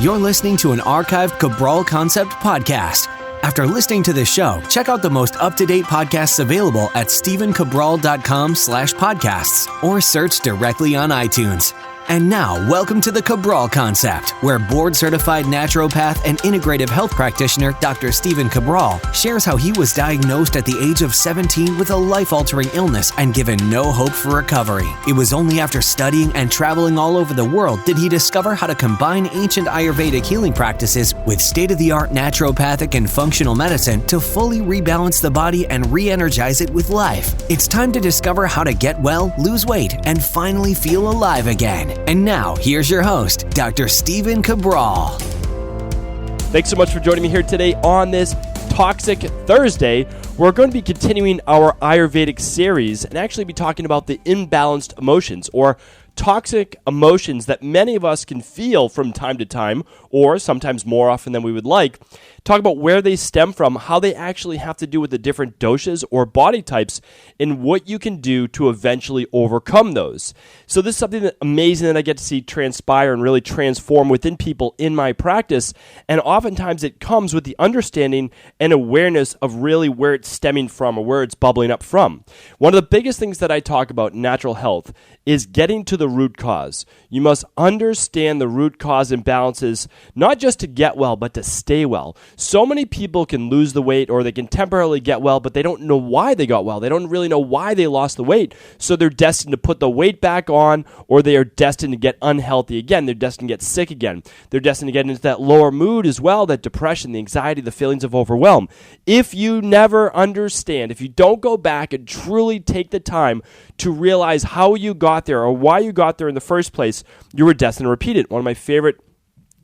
You're listening to an archived Cabral Concept podcast. After listening to this show, check out the most up-to-date podcasts available at stephencabral.com/podcasts or search directly on iTunes. And now, welcome to the Cabral Concept, where board-certified naturopath and integrative health practitioner Dr. Stephen Cabral shares how he was diagnosed at the age of 17 with a life-altering illness and given no hope for recovery. It was only after studying and traveling all over the world did he discover how to combine ancient Ayurvedic healing practices with state-of-the-art naturopathic and functional medicine to fully rebalance the body and re-energize it with life. It's time to discover how to get well, lose weight, and finally feel alive again. And now, here's your host, Dr. Stephen Cabral. Thanks so much for joining me here today on this Toxic Thursday. We're going to be continuing our Ayurvedic series and actually be talking about the imbalanced emotions or toxic emotions that many of us can feel from time to time, or sometimes more often than we would like. Talk about where they stem from, how they actually have to do with the different doshas or body types, and what you can do to eventually overcome those. So this is something amazing that I get to see transpire and really transform within people in my practice, and oftentimes it comes with the understanding and awareness of really where it's stemming from or where it's bubbling up from. One of the biggest things that I talk about in natural health is getting to the root cause. You must understand the root cause imbalances, not just to get well, but to stay well. So many people can lose the weight or they can temporarily get well, but they don't know why they got well. They don't really know why they lost the weight. So they're destined to put the weight back on, or they are destined to get unhealthy again. They're destined to get sick again. They're destined to get into that lower mood as well, that depression, the anxiety, the feelings of overwhelm. If you never understand, if you don't go back and truly take the time to realize how you got there or why you got there in the first place, you were destined to repeat it. One of my favorite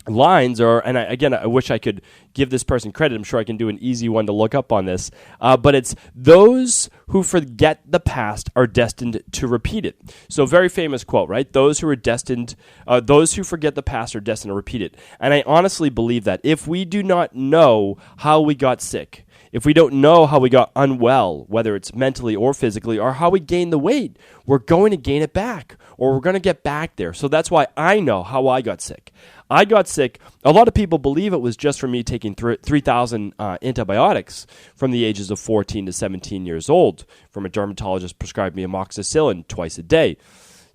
lines, I wish I could give this person credit. I'm sure I can do an easy one to look up on this. But it's those who forget the past are destined to repeat it. So very famous quote, right? Those who forget the past are destined to repeat it. And I honestly believe that if we do not know how we got sick, if we don't know how we got unwell, whether it's mentally or physically, or how we gained the weight, we're going to gain it back, or we're going to get back there. So that's why I know how I got sick. I got sick. A lot of people believe it was just from me taking 3,000 antibiotics from the ages of 14 to 17 years old, from a dermatologist prescribed me amoxicillin twice a day.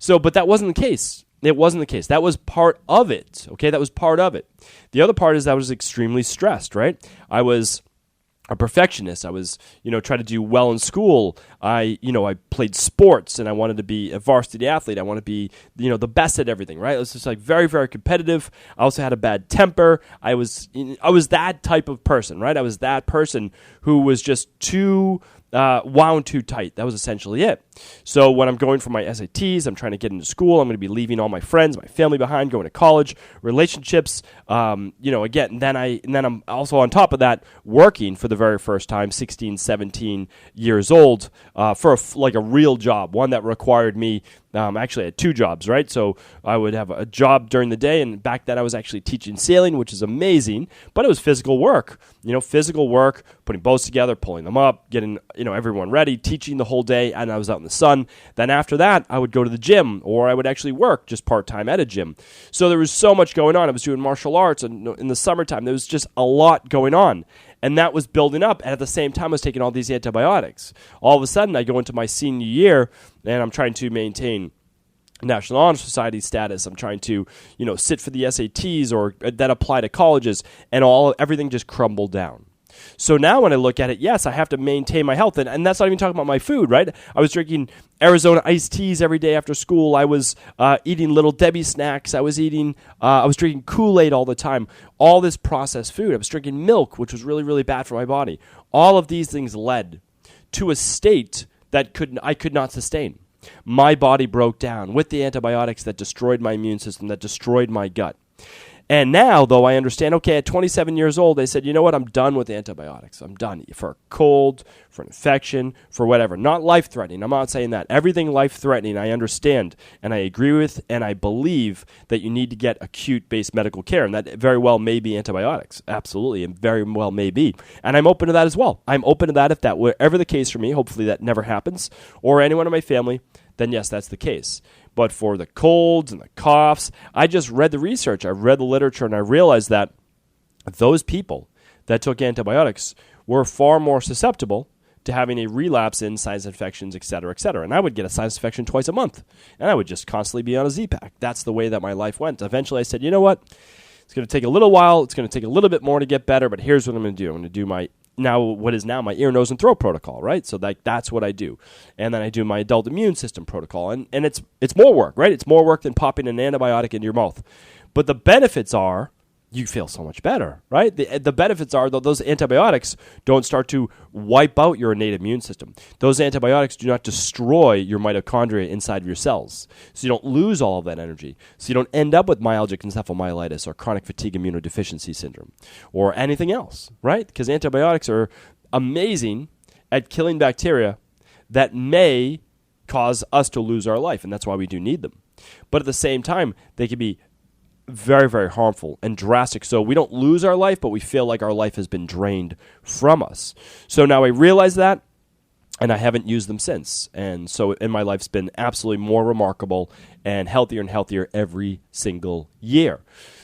But that wasn't the case. It wasn't the case. That was part of it. Okay, that was part of it. The other part is I was extremely stressed, right? I was a perfectionist. I was, trying to do well in school. I played sports and I wanted to be a varsity athlete. I wanted to be, the best at everything, right? It was just like very, very competitive. I also had a bad temper. I was that type of person, right? I was that person who was just too wound too tight. That was essentially it. So when I'm going for my SATs, I'm trying to get into school, I'm going to be leaving all my friends, my family behind, going to college, relationships, and then I'm also on top of that working for the very first time, 16, 17 years old, for a real job, one that required me. Actually, I had two jobs, right? So I would have a job during the day, and back then I was actually teaching sailing, which is amazing, but it was physical work, putting boats together, pulling them up, getting, everyone ready, teaching the whole day, and I was out in the sun. Then after that, I would go to the gym, or I would actually work just part-time at a gym. So there was so much going on. I was doing martial arts, and in the summertime, there was just a lot going on. And that was building up, and at the same time, I was taking all these antibiotics. All of a sudden, I go into my senior year, and I'm trying to maintain National Honor Society status. I'm trying to, sit for the SATs or that apply to colleges, and everything just crumbled down. So now when I look at it, yes, I have to maintain my health, and that's not even talking about my food, right? I was drinking Arizona iced teas every day after school. I was eating Little Debbie snacks. I was drinking Kool-Aid all the time. All this processed food. I was drinking milk, which was really, really bad for my body. All of these things led to a state that I could not sustain. My body broke down with the antibiotics that destroyed my immune system, that destroyed my gut. And now, though, I understand, okay, at 27 years old, they said, you know what, I'm done with antibiotics. I'm done for a cold, for an infection, for whatever. Not life-threatening. I'm not saying that. Everything life-threatening, I understand, and I agree with, and I believe that you need to get acute-based medical care, and that very well may be antibiotics. Absolutely, and very well may be. And I'm open to that as well. I'm open to that if that were ever the case for me. Hopefully that never happens, or anyone in my family, then yes, that's the case. But for the colds and the coughs, I just read the research, I read the literature, and I realized that those people that took antibiotics were far more susceptible to having a relapse in sinus infections, et cetera, et cetera. And I would get a sinus infection twice a month, and I would just constantly be on a Z-Pack. That's the way that my life went. Eventually, I said, you know what? It's going to take a little while. It's going to take a little bit more to get better, but here's what I'm going to do. I'm going to do my my ear, nose, and throat protocol, right? So that's what I do. And then I do my adult immune system protocol. And it's more work, right? It's more work than popping an antibiotic into your mouth. But the benefits are you feel so much better, right? The benefits are that those antibiotics don't start to wipe out your innate immune system. Those antibiotics do not destroy your mitochondria inside of your cells. So you don't lose all of that energy. So you don't end up with myalgic encephalomyelitis or chronic fatigue immunodeficiency syndrome or anything else, right? Because antibiotics are amazing at killing bacteria that may cause us to lose our life, and that's why we do need them. But at the same time, they can be very, very harmful and drastic. So we don't lose our life, but we feel like our life has been drained from us. So now I realize that, and I haven't used them since. And so in my life's been absolutely more remarkable and healthier every single year.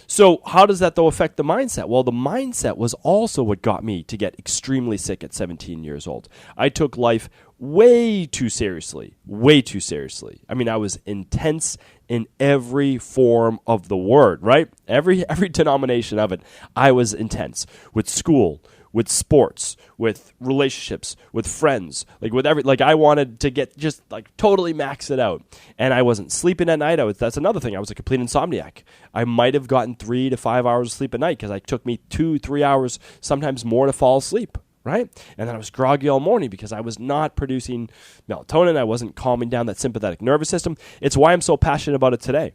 So how does that, though, affect the mindset? Well, the mindset was also what got me to get extremely sick at 17 years old. I took life way too seriously. I mean, I was intense in every form of the word, right? Every denomination of it, I was intense. With school, with sports, with relationships, with friends, I wanted to get just totally max it out. And I wasn't sleeping at night. That's another thing. I was a complete insomniac. I might have gotten 3 to 5 hours of sleep at night because it took me 2-3 hours, sometimes more, to fall asleep. Right? And then I was groggy all morning because I was not producing melatonin. I wasn't calming down that sympathetic nervous system. It's why I'm so passionate about it today,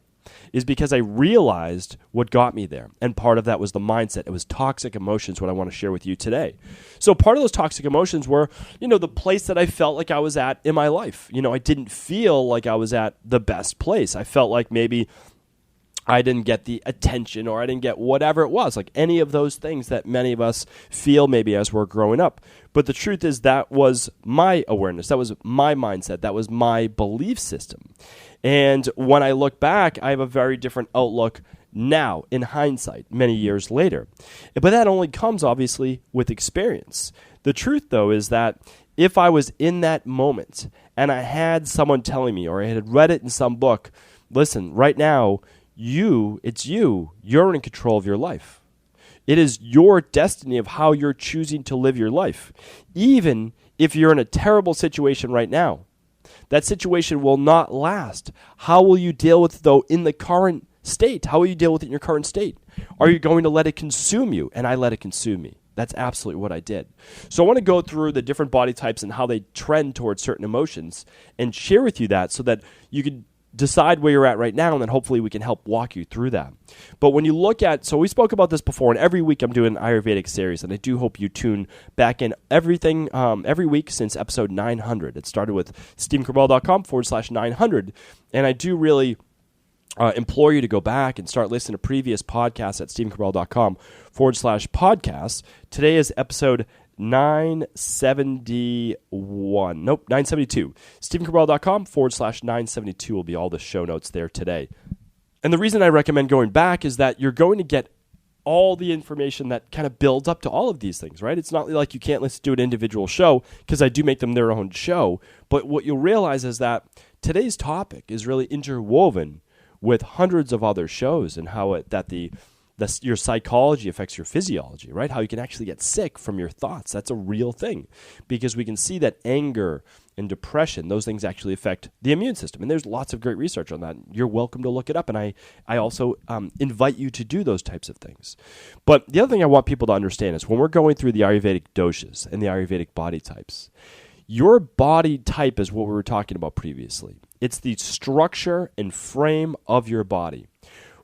is because I realized what got me there. And part of that was the mindset. It was toxic emotions, what I want to share with you today. So part of those toxic emotions were, the place that I felt like I was at in my life. I didn't feel like I was at the best place. I felt like maybe I didn't get the attention, or I didn't get whatever it was, like any of those things that many of us feel maybe as we're growing up. But the truth is that was my awareness. That was my mindset. That was my belief system. And when I look back, I have a very different outlook now, in hindsight, many years later. But that only comes, obviously, with experience. The truth, though, is that if I was in that moment and I had someone telling me, or I had read it in some book, listen, right now, you're in control of your life. It is your destiny of how you're choosing to live your life. Even if you're in a terrible situation right now, that situation will not last. How will you deal with it, though, in the current state? How will you deal with it in your current state? Are you going to let it consume you? And I let it consume me. That's absolutely what I did. So I want to go through the different body types and how they trend towards certain emotions and share with you that so that you can decide where you're at right now, and then hopefully we can help walk you through that. But when you look at, so we spoke about this before, and every week I'm doing an Ayurvedic series, and I do hope you tune back in every week since episode 900. It started with StephenCabral.com/900, and I do really implore you to go back and start listening to previous podcasts at StephenCabral.com/podcasts. Today is episode 972. StephenCabral.com/972 will be all the show notes there today. And the reason I recommend going back is that you're going to get all the information that kind of builds up to all of these things, right? It's not like you can't listen to an individual show, because I do make them their own show. But what you'll realize is that today's topic is really interwoven with hundreds of other shows, and how your psychology affects your physiology, right? How you can actually get sick from your thoughts. That's a real thing, because we can see that anger and depression, those things actually affect the immune system. And there's lots of great research on that. You're welcome to look it up. And I also invite you to do those types of things. But the other thing I want people to understand is when we're going through the Ayurvedic doshas and the Ayurvedic body types, your body type is what we were talking about previously. It's the structure and frame of your body.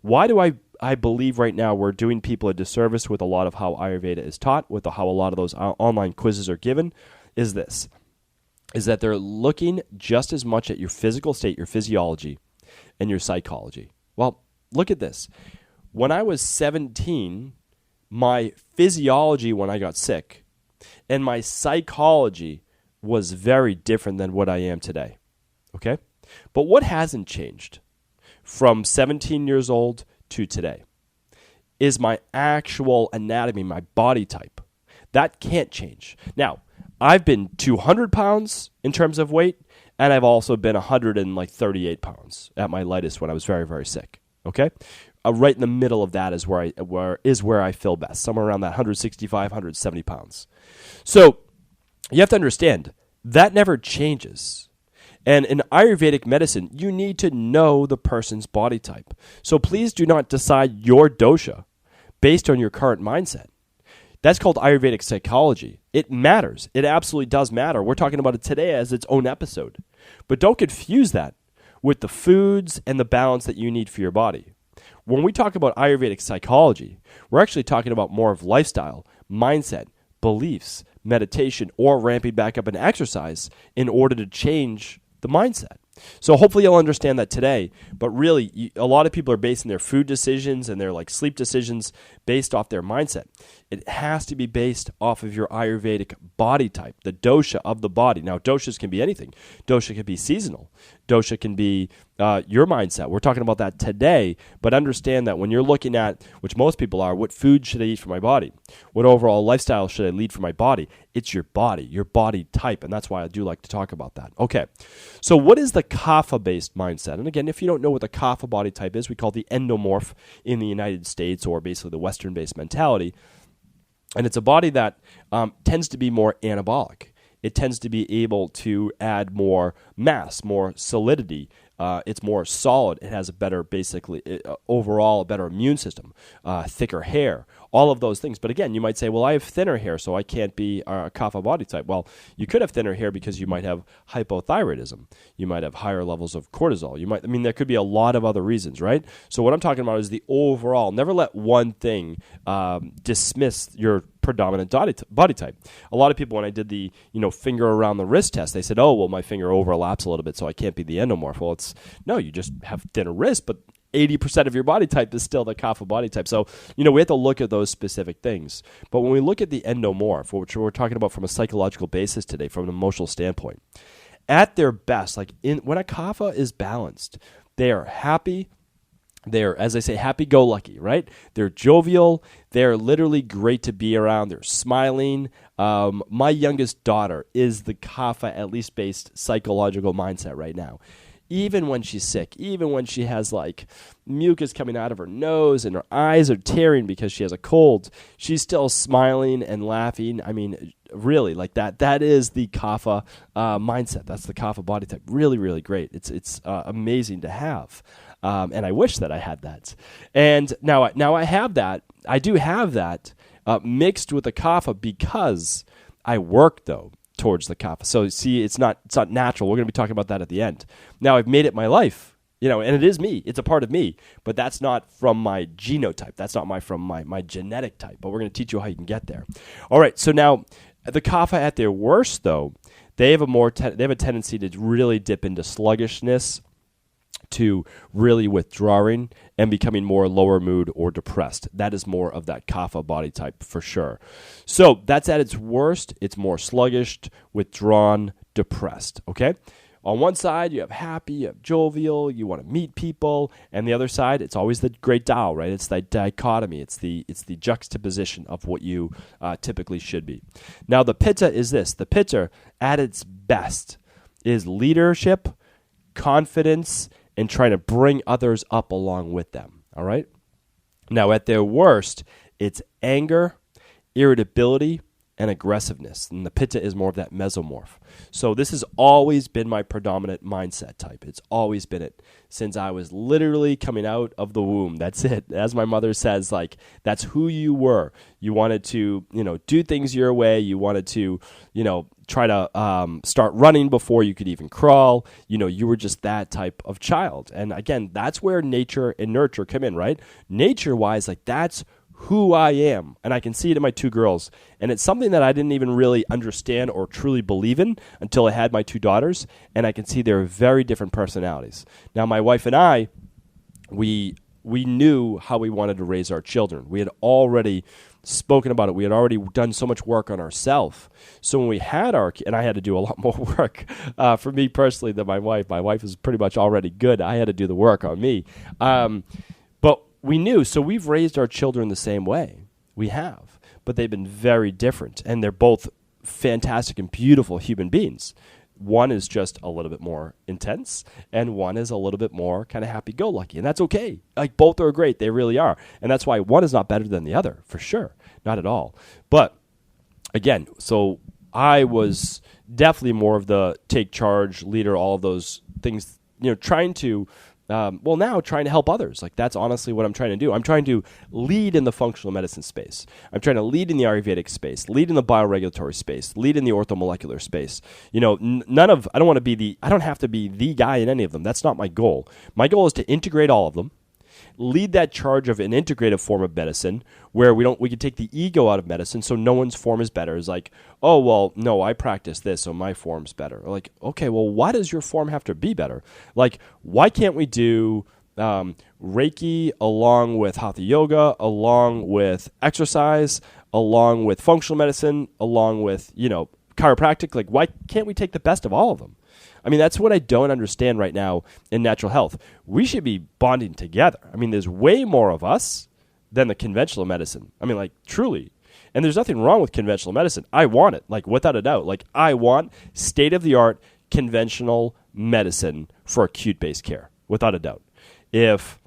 Why do I believe right now we're doing people a disservice with a lot of how Ayurveda is taught, with how a lot of those online quizzes are given, is that they're looking just as much at your physical state, your physiology, and your psychology. Well, look at this. When I was 17, my physiology when I got sick and my psychology was very different than what I am today. Okay? But what hasn't changed? from 17 years old to today is my actual anatomy, my body type. That can't change. Now, I've been 200 pounds in terms of weight, and I've also been 138 pounds at my lightest when I was very, very sick. Okay? Right in the middle of that is where I feel best, somewhere around that 165, 170 pounds. So you have to understand, that never changes. And in Ayurvedic medicine, you need to know the person's body type. So please do not decide your dosha based on your current mindset. That's called Ayurvedic psychology. It matters. It absolutely does matter. We're talking about it today as its own episode. But don't confuse that with the foods and the balance that you need for your body. When we talk about Ayurvedic psychology, we're actually talking about more of lifestyle, mindset, beliefs, meditation, or ramping back up in exercise in order to change the mindset. So hopefully you'll understand that today. But really, a lot of people are basing their food decisions and their sleep decisions based off their mindset. It has to be based off of your Ayurvedic body type, the dosha of the body. Now, doshas can be anything. Dosha can be seasonal. Dosha can be your mindset. We're talking about that today, but understand that when you're looking at, which most people are, what food should I eat for my body? What overall lifestyle should I lead for my body? It's your body type, and that's why I do like to talk about that. Okay, so what is the kapha-based mindset? And again, if you don't know what the kapha body type is, we call the endomorph in the United States, or basically the Western-based mentality. And it's a body that tends to be more anabolic. It tends to be able to add more mass, more solidity. It's more solid. It has a better, overall, a better immune system, thicker hair, all of those things. But again, you might say, well, I have thinner hair, so I can't be a kapha body type. Well, you could have thinner hair because you might have hypothyroidism. You might have higher levels of cortisol. There could be a lot of other reasons, right? So what I'm talking about is the overall. Never let one thing dismiss your predominant body type. A lot of people, when I did the finger around the wrist test, they said, oh, well, my finger overlaps a little bit, so I can't be the endomorph. Well, no, you just have thinner wrist, but 80% of your body type is still the kapha body type. So, we have to look at those specific things. But when we look at the endomorph, which we're talking about from a psychological basis today, from an emotional standpoint, at their best, when a kapha is balanced, they are happy. They're, as I say, happy-go-lucky, right? They're jovial. They're literally great to be around. They're smiling. My youngest daughter is the kapha, at least based psychological mindset right now. Even when she's sick, even when she has mucus coming out of her nose and her eyes are tearing because she has a cold, she's still smiling and laughing. Really, that is the kapha mindset. That's the kapha body type. Really, really great. It's amazing to have. And I wish that I had that. And now I have that. I do have that mixed with the kapha because I work, though, towards the kapha. So see, it's not natural. We're going to be talking about that at the end. Now, I've made it my life, and it is me. It's a part of me, but that's not from my genotype. That's not from my genetic type, but we're going to teach you how you can get there. All right, so now the kapha at their worst, though, they have a tendency to really dip into sluggishness, to really withdrawing and becoming more lower mood or depressed. That is more of that kapha body type for sure. So that's at its worst. It's more sluggish, withdrawn, depressed, okay? On one side, you have happy, you have jovial, you want to meet people, and the other side, it's always the great Tao, right? It's that dichotomy. It's the juxtaposition of what you typically should be. Now, the pitta is this. The pitta, at its best, is leadership, confidence, and trying to bring others up along with them, all right? Now, at their worst, it's anger, irritability, and aggressiveness. And the pitta is more of that mesomorph. So this has always been my predominant mindset type. It's always been it since I was literally coming out of the womb. That's it. As my mother says, that's who you were. You wanted to, do things your way. You wanted to, try to start running before you could even crawl. You were just that type of child. And again, that's where nature and nurture come in, right? Nature-wise, that's who I am, and I can see it in my two girls, and it's something that I didn't even really understand or truly believe in until I had my two daughters, and I can see they're very different personalities. Now, my wife and I, we knew how we wanted to raise our children. We had already spoken about it. We had already done so much work on ourselves. So when we had and I had to do a lot more work for me personally than my wife. My wife was pretty much already good. I had to do the work on me. But we knew, so we've raised our children the same way. We have. But they've been very different. And they're both fantastic and beautiful human beings. One is just a little bit more intense, and one is a little bit more kind of happy-go-lucky, and that's okay. Like, both are great. They really are. And that's why one is not better than the other, for sure. Not at all. But, again, so I was definitely more of the take charge, leader, all of those things, trying to trying to help others. Like, that's honestly what I'm trying to do. I'm trying to lead in the functional medicine space. I'm trying to lead in the Ayurvedic space, lead in the bioregulatory space, lead in the orthomolecular space. I don't have to be the guy in any of them. That's not my goal. My goal is to integrate all of them, lead that charge of an integrative form of medicine where we can take the ego out of medicine so no one's form is better. It's like, oh, well, no, I practice this, so my form's better. Like, okay, well, why does your form have to be better? Like, why can't we do Reiki along with Hatha Yoga, along with exercise, along with functional medicine, along with, chiropractic? Like, why can't we take the best of all of them? I mean, that's what I don't understand right now in natural health. We should be bonding together. I mean, there's way more of us than the conventional medicine. I mean, like, truly. And there's nothing wrong with conventional medicine. I want it, like, without a doubt. Like, I want state-of-the-art conventional medicine for acute-based care, without a doubt. If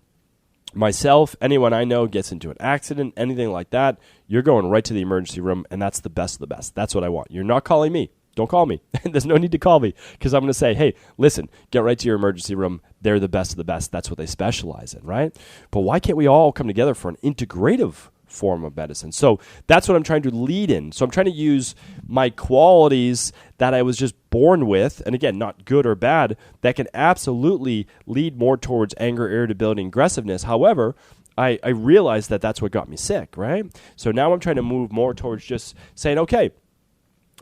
myself, anyone I know gets into an accident, anything like that, you're going right to the emergency room, and that's the best of the best. That's what I want. You're not calling me. Don't call me. There's no need to call me because I'm going to say, hey, listen, get right to your emergency room. They're the best of the best. That's what they specialize in, right? But why can't we all come together for an integrative form of medicine? So that's what I'm trying to lead in. So I'm trying to use my qualities that I was just born with, and again, not good or bad, that can absolutely lead more towards anger, irritability, and aggressiveness. However, I realized that that's what got me sick, right? So now I'm trying to move more towards just saying, okay,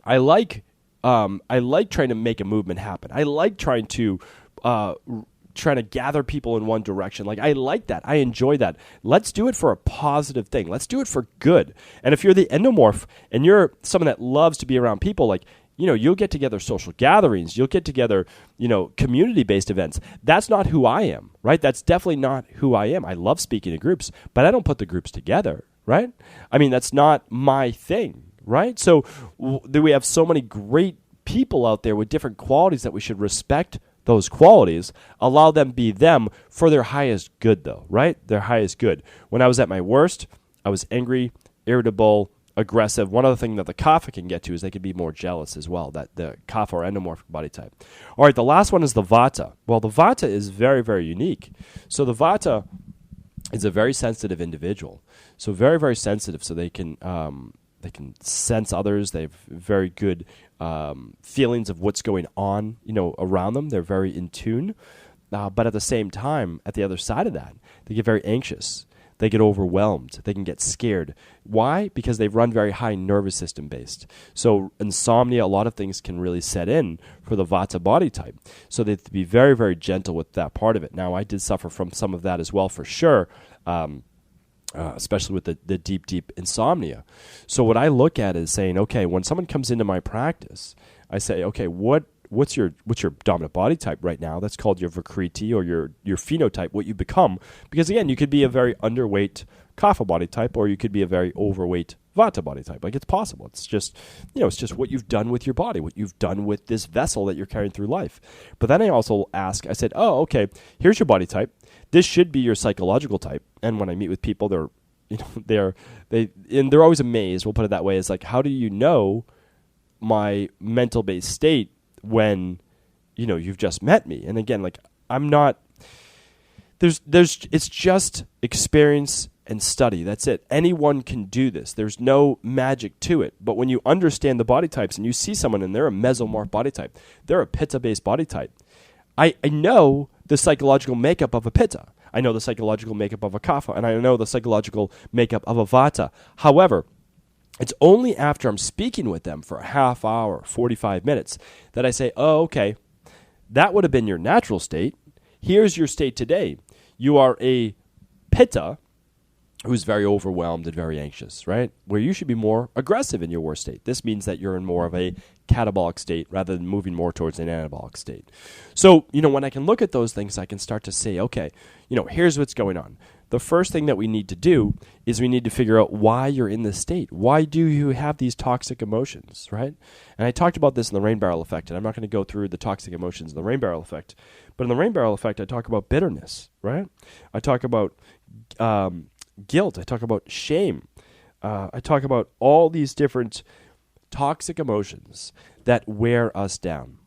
I like trying to make a movement happen. I like trying to gather people in one direction. Like, I like that. I enjoy that. Let's do it for a positive thing. Let's do it for good. And if you're the endomorph and you're someone that loves to be around people, like, you'll get together social gatherings. You'll get together, community-based events. That's not who I am, right? That's definitely not who I am. I love speaking in groups, but I don't put the groups together, right? I mean, that's not my thing. Right? So we have so many great people out there with different qualities that we should respect those qualities, allow them be them for their highest good, though, right? Their highest good. When I was at my worst, I was angry, irritable, aggressive. One other thing that the kapha can get to is they can be more jealous as well, that the kapha or endomorphic body type. All right, the last one is the vata. Well, the vata is very, very unique. So the vata is a very sensitive individual. So very, very sensitive, so they can sense others. They have very good feelings of what's going on, around them. They're very in tune. But at the same time, at the other side of that, they get very anxious. They get overwhelmed. They can get scared. Why? Because they run very high nervous system based. So insomnia, a lot of things can really set in for the vata body type. So they have to be very, very gentle with that part of it. Now, I did suffer from some of that as well, for sure. Especially with the deep insomnia. So what I look at is saying, okay, when someone comes into my practice, I say, okay, what's your dominant body type right now? That's called your Vikriti or your phenotype, what you become. Because again, you could be a very underweight kapha body type, or you could be a very overweight vata body type. Like, it's possible. It's just, it's just what you've done with your body, what you've done with this vessel that you're carrying through life. But then I also I said, oh, okay, here's your body type. This should be your psychological type. And when I meet with people, they're always amazed. We'll put it that way. It's like, how do you know my mental based state when, you've just met me? And again, like, I'm not. It's just experience and study. That's it. Anyone can do this. There's no magic to it. But when you understand the body types and you see someone and they're a mesomorph body type, they're a pitta based body type. I know the psychological makeup of a pitta. I know the psychological makeup of a kapha, and I know the psychological makeup of a vata. However, it's only after I'm speaking with them for a half hour, 45 minutes, that I say, oh, okay, that would have been your natural state. Here's your state today. You are a pitta, who's very overwhelmed and very anxious, right? Where you should be more aggressive in your worst state. This means that you're in more of a catabolic state rather than moving more towards an anabolic state. So, when I can look at those things, I can start to say, okay, here's what's going on. The first thing that we need to do is we need to figure out why you're in this state. Why do you have these toxic emotions, right? And I talked about this in the rain barrel effect, and I'm not going to go through the toxic emotions in the rain barrel effect. But in the rain barrel effect, I talk about bitterness, right? I talk about guilt. I talk about shame. I talk about all these different toxic emotions that wear us down.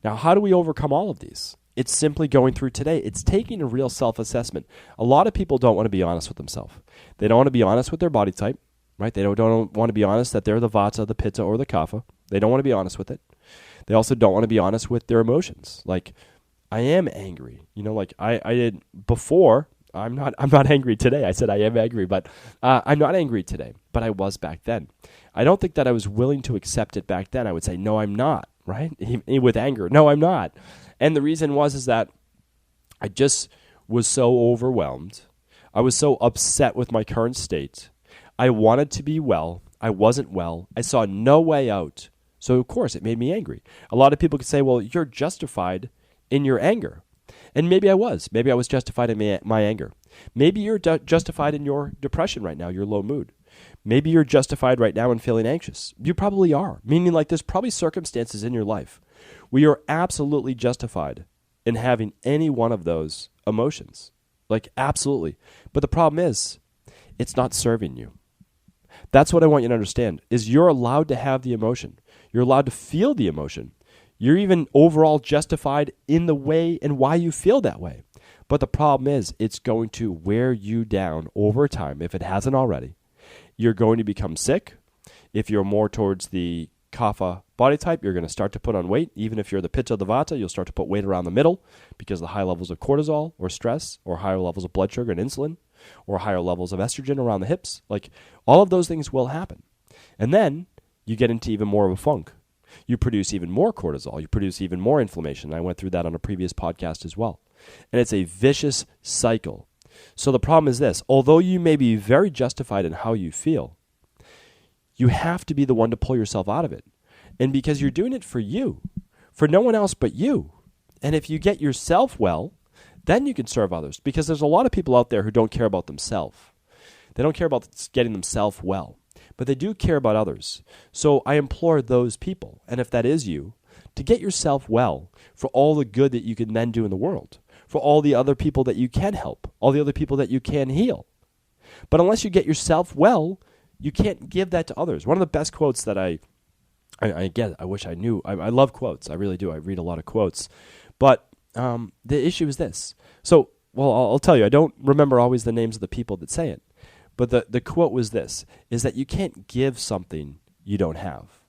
Now, how do we overcome all of these? It's simply going through today. It's taking a real self-assessment. A lot of people don't want to be honest with themselves. They don't want to be honest with their body type, right? They don't want to be honest that they're the Vata, the Pitta, or the Kapha. They don't want to be honest with it. They also don't want to be honest with their emotions. Like, I am angry. I did before. I'm not angry today. I said I am angry, but I'm not angry today. But I was back then. I don't think that I was willing to accept it back then. I would say, no, I'm not, right? With anger, no, I'm not. And the reason is that I just was so overwhelmed. I was so upset with my current state. I wanted to be well. I wasn't well. I saw no way out. So, of course, it made me angry. A lot of people could say, well, you're justified in your anger. And maybe I was. Maybe I was justified in my anger. Maybe you're justified in your depression right now, your low mood. Maybe you're justified right now in feeling anxious. You probably are. Meaning, there's probably circumstances in your life where you're absolutely justified in having any one of those emotions. Absolutely. But the problem is, it's not serving you. That's what I want you to understand, is you're allowed to have the emotion. You're allowed to feel the emotion. You're even overall justified in the way and why you feel that way. But the problem is, it's going to wear you down over time, if it hasn't already. You're going to become sick. If you're more towards the Kapha body type, you're going to start to put on weight. Even if you're the Pitta or the Vata, you'll start to put weight around the middle because of the high levels of cortisol or stress, or higher levels of blood sugar and insulin, or higher levels of estrogen around the hips. All of those things will happen. And then you get into even more of a funk. You produce even more cortisol. You produce even more inflammation. I went through that on a previous podcast as well. And it's a vicious cycle. So the problem is this. Although you may be very justified in how you feel, you have to be the one to pull yourself out of it. And because you're doing it for you, for no one else but you. And if you get yourself well, then you can serve others. Because there's a lot of people out there who don't care about themselves. They don't care about getting themselves well. But they do care about others. So I implore those people, and if that is you, to get yourself well for all the good that you can then do in the world, for all the other people that you can help, all the other people that you can heal. But unless you get yourself well, you can't give that to others. One of the best quotes that I get, I wish I knew. I love quotes. I really do. I read a lot of quotes. But the issue is this. So, I'll tell you, I don't remember always the names of the people that say it. But the quote was this, is that you can't give something you don't have.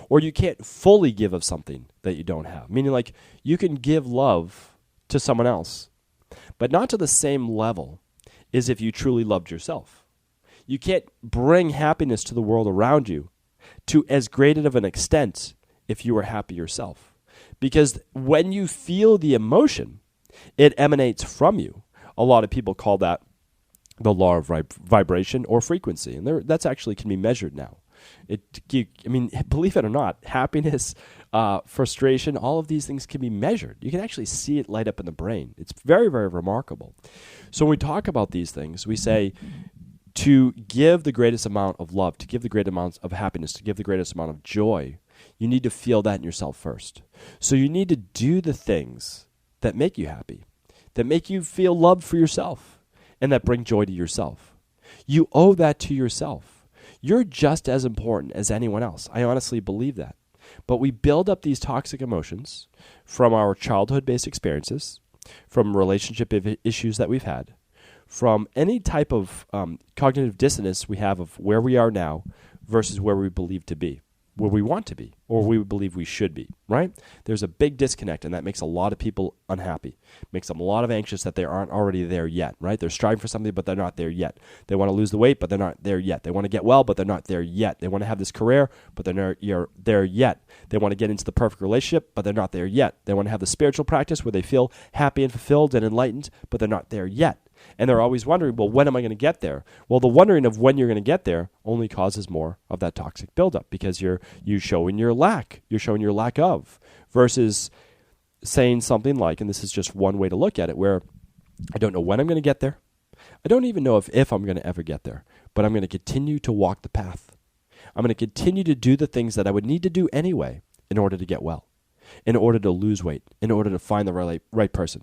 Or you can't fully give of something that you don't have. Meaning you can give love to someone else, but not to the same level as if you truly loved yourself. You can't bring happiness to the world around you to as great of an extent if you were happy yourself. Because when you feel the emotion, it emanates from you. A lot of people call that the law of vibration or frequency. And that's actually can be measured now. Believe it or not, happiness, frustration, all of these things can be measured. You can actually see it light up in the brain. It's very, very remarkable. So when we talk about these things, we say to give the greatest amount of love, to give the greatest amount of happiness, to give the greatest amount of joy, you need to feel that in yourself first. So you need to do the things that make you happy, that make you feel love for yourself, and that bring joy to yourself. You owe that to yourself. You're just as important as anyone else. I honestly believe that. But we build up these toxic emotions from our childhood-based experiences, from relationship issues that we've had, from any type of cognitive dissonance we have of where we are now versus where we believe to be, where we want to be, or where we believe we should be, right? There's a big disconnect, and that makes a lot of people unhappy. Makes them a lot of anxious that they aren't already there yet, right? They're striving for something, but they're not there yet. They want to lose the weight, but they're not there yet. They want to get well, but they're not there yet. They want to have this career, but they're not there yet. They want to get into the perfect relationship, but they're not there yet. They want to have the spiritual practice where they feel happy and fulfilled and enlightened, but they're not there yet. And they're always wondering, well, when am I going to get there? Well, the wondering of when you're going to get there only causes more of that toxic buildup because you're showing your lack. You're showing your lack of versus saying something like, and this is just one way to look at it, where I don't know when I'm going to get there. I don't even know if I'm going to ever get there, but I'm going to continue to walk the path. I'm going to continue to do the things that I would need to do anyway in order to get well, in order to lose weight, in order to find the right person,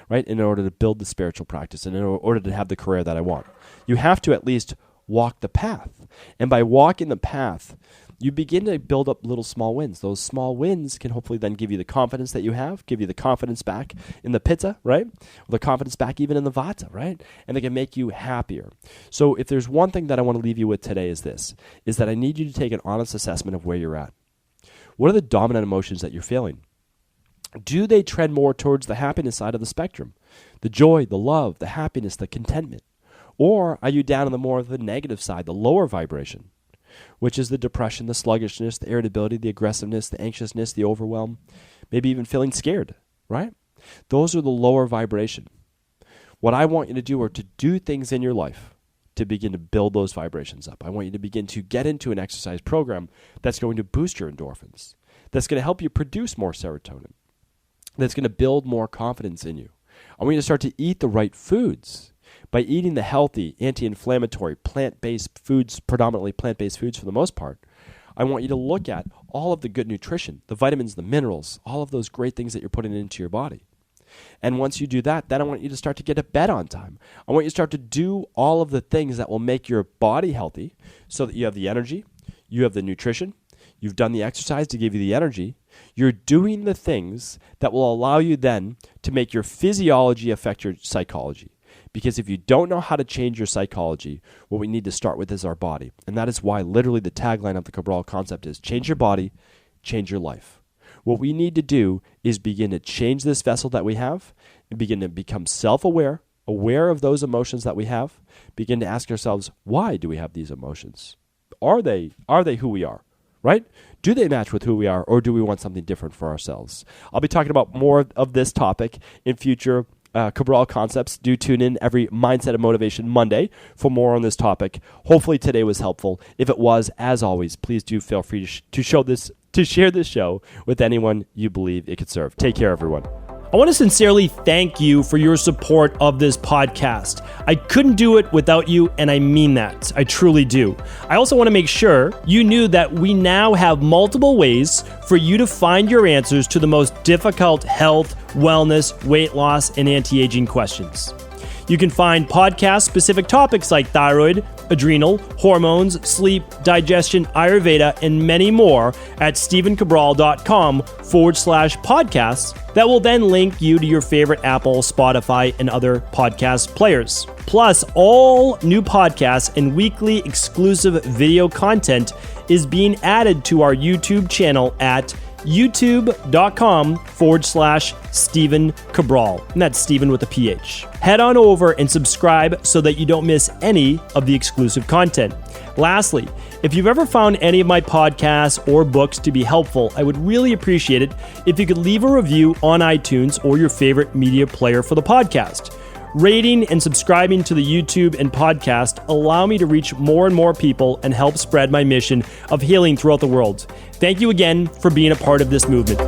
right? In order to build the spiritual practice, and in order to have the career that I want. You have to at least walk the path. And by walking the path, you begin to build up little small wins. Those small wins can hopefully then give you the confidence that you have, give you the confidence back in the pitta, right? Or the confidence back even in the vata, right? And they can make you happier. So if there's one thing that I want to leave you with today is that I need you to take an honest assessment of where you're at. What are the dominant emotions that you're feeling? Do they trend more towards the happiness side of the spectrum? The joy, the love, the happiness, the contentment? Or are you down on the more of the negative side, the lower vibration, which is the depression, the sluggishness, the irritability, the aggressiveness, the anxiousness, the overwhelm, maybe even feeling scared, right? Those are the lower vibration. What I want you to do are to do things in your life to begin to build those vibrations up. I want you to begin to get into an exercise program that's going to boost your endorphins, that's going to help you produce more serotonin, that's going to build more confidence in you. I want you to start to eat the right foods. By eating the healthy, anti-inflammatory, plant-based foods, predominantly plant-based foods for the most part, I want you to look at all of the good nutrition, the vitamins, the minerals, all of those great things that you're putting into your body. And once you do that, then I want you to start to get to bed on time. I want you to start to do all of the things that will make your body healthy so that you have the energy, you have the nutrition, you've done the exercise to give you the energy. You're doing the things that will allow you then to make your physiology affect your psychology. Because if you don't know how to change your psychology, what we need to start with is our body. And that is why literally the tagline of the Cabral concept is change your body, change your life. What we need to do is begin to change this vessel that we have and begin to become self-aware, aware of those emotions that we have, begin to ask ourselves, why do we have these emotions? Are they who we are, right? Do they match with who we are, or do we want something different for ourselves? I'll be talking about more of this topic in future Cabral concepts. Do tune in every Mindset and Motivation Monday for more on this topic. Hopefully today was helpful. If it was, as always, please do feel free to share this show with anyone you believe it could serve. Take care, everyone. I want to sincerely thank you for your support of this podcast. I couldn't do it without you, and I mean that. I truly do. I also want to make sure you knew that we now have multiple ways for you to find your answers to the most difficult health, wellness, weight loss, and anti-aging questions. You can find podcast-specific topics like thyroid, adrenal, hormones, sleep, digestion, Ayurveda, and many more at stevencabral.com/podcasts that will then link you to your favorite Apple, Spotify, and other podcast players. Plus, all new podcasts and weekly exclusive video content is being added to our YouTube channel at youtube.com/Stephen Cabral. And that's Stephen with a PH. Head on over and subscribe so that you don't miss any of the exclusive content. Lastly, if you've ever found any of my podcasts or books to be helpful, I would really appreciate it if you could leave a review on iTunes or your favorite media player for the podcast. Rating and subscribing to the YouTube and podcast allow me to reach more and more people and help spread my mission of healing throughout the world. Thank you again for being a part of this movement.